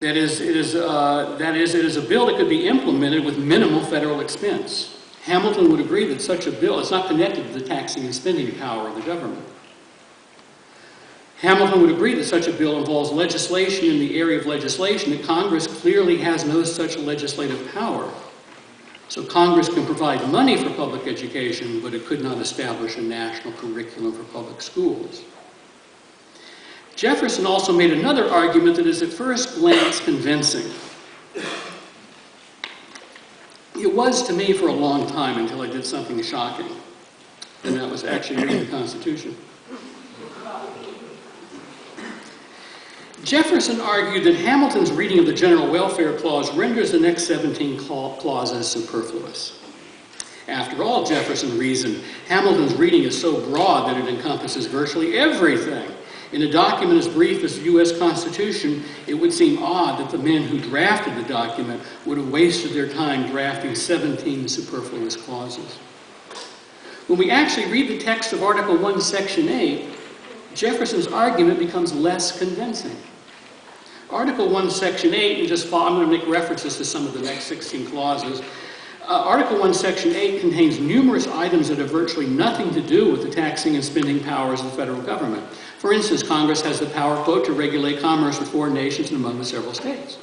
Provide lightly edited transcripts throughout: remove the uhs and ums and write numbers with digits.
That is, it is a bill that could be implemented with minimal federal expense. Hamilton would agree that such a bill is not connected to the taxing and spending power of the government. Hamilton would agree that such a bill involves legislation in the area of legislation that Congress clearly has no such legislative power. So Congress can provide money for public education, but it could not establish a national curriculum for public schools. Jefferson also made another argument that is at first glance convincing. It was to me for a long time until I did something shocking, and that was actually reading the Constitution. Jefferson argued that Hamilton's reading of the General Welfare Clause renders the next 17 clauses superfluous. After all, Jefferson reasoned, Hamilton's reading is so broad that it encompasses virtually everything. In a document as brief as the U.S. Constitution, it would seem odd that the men who drafted the document would have wasted their time drafting 17 superfluous clauses. When we actually read the text of Article 1, Section 8, Jefferson's argument becomes less convincing. Article 1, Section 8, and I'm going to make references to some of the next 16 clauses. Article 1, Section 8 contains numerous items that have virtually nothing to do with the taxing and spending powers of the federal government. For instance, Congress has the power, quote, to regulate commerce with foreign nations and among the several states.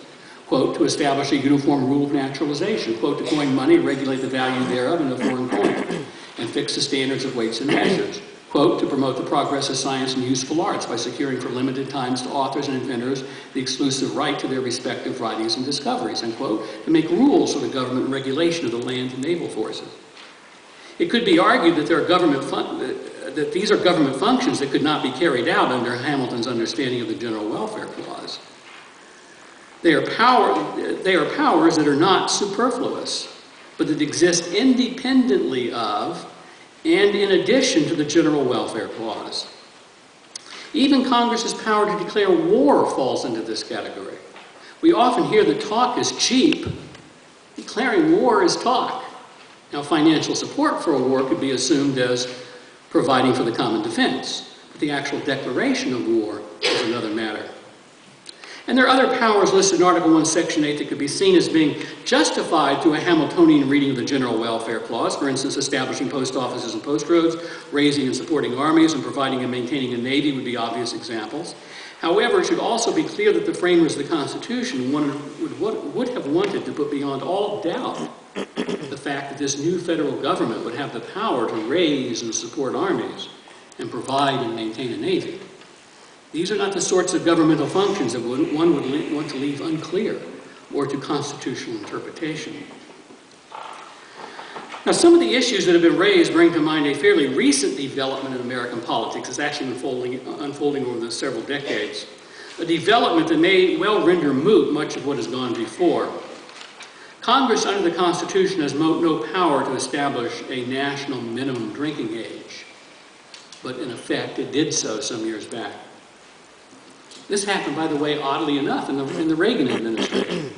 Quote, to establish a uniform rule of naturalization. Quote, to coin money, regulate the value thereof in a foreign coin, and fix the standards of weights and measures. Quote, to promote the progress of science and useful arts by securing for limited times to authors and inventors the exclusive right to their respective writings and discoveries. And quote, to make rules for the government regulation of the land and naval forces. It could be argued that these are government functions that could not be carried out under Hamilton's understanding of the General Welfare Clause. They are powers that are not superfluous, but that exist independently of and in addition to the General Welfare Clause. Even Congress's power to declare war falls into this category. We often hear that talk is cheap. Declaring war is talk. Now, financial support for a war could be assumed as providing for the common defense, but the actual declaration of war is another matter. And there are other powers listed in Article 1, Section 8 that could be seen as being justified through a Hamiltonian reading of the General Welfare Clause, for instance, establishing post offices and post roads, raising and supporting armies, and providing and maintaining a navy would be obvious examples. However, it should also be clear that the framers of the Constitution would have wanted to put beyond all doubt the fact that this new federal government would have the power to raise and support armies and provide and maintain a navy. These are not the sorts of governmental functions that one would want to leave unclear or to constitutional interpretation. Now, some of the issues that have been raised bring to mind a fairly recent development in American politics. It's actually unfolding over the several decades. A development that may well render moot much of what has gone before. Congress, under the Constitution, has no power to establish a national minimum drinking age. But in effect, it did so some years back. This happened, by the way, oddly enough, in the Reagan administration.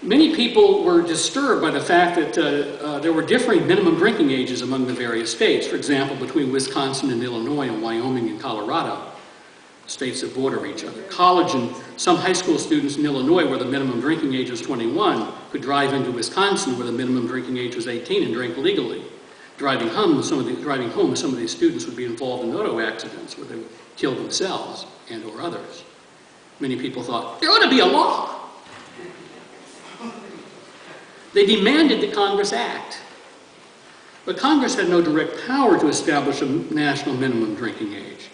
Many people were disturbed by the fact that there were differing minimum drinking ages among the various states. For example, between Wisconsin and Illinois and Wyoming and Colorado, states that border each other. College and some high school students in Illinois, where the minimum drinking age was 21, could drive into Wisconsin, where the minimum drinking age was 18, and drink legally. Driving home, some of these students would be involved in auto accidents where they would kill themselves and or others. Many people thought, there ought to be a law. They demanded that Congress act. But Congress had no direct power to establish a national minimum drinking age.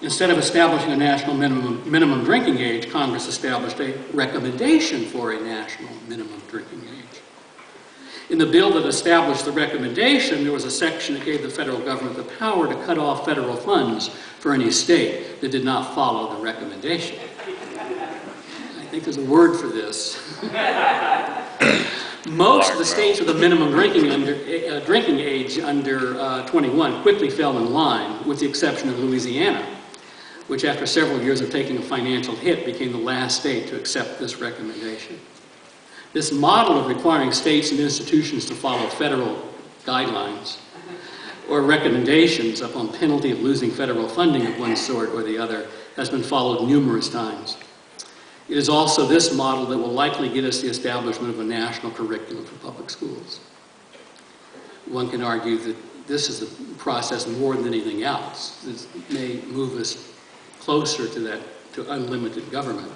Instead of establishing a national minimum drinking age, Congress established a recommendation for a national minimum drinking age. In the bill that established the recommendation, there was a section that gave the federal government the power to cut off federal funds for any state that did not follow the recommendation. I think there's a word for this. Most of the states with a minimum drinking age under 21 quickly fell in line, with the exception of Louisiana, which after several years of taking a financial hit became the last state to accept this recommendation. This model of requiring states and institutions to follow federal guidelines or recommendations upon penalty of losing federal funding of one sort or the other has been followed numerous times. It is also this model that will likely get us the establishment of a national curriculum for public schools. One can argue that this is the process more than anything else. This may move us closer to unlimited government.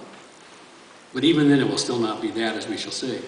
But even then, it will still not be that, as we shall see.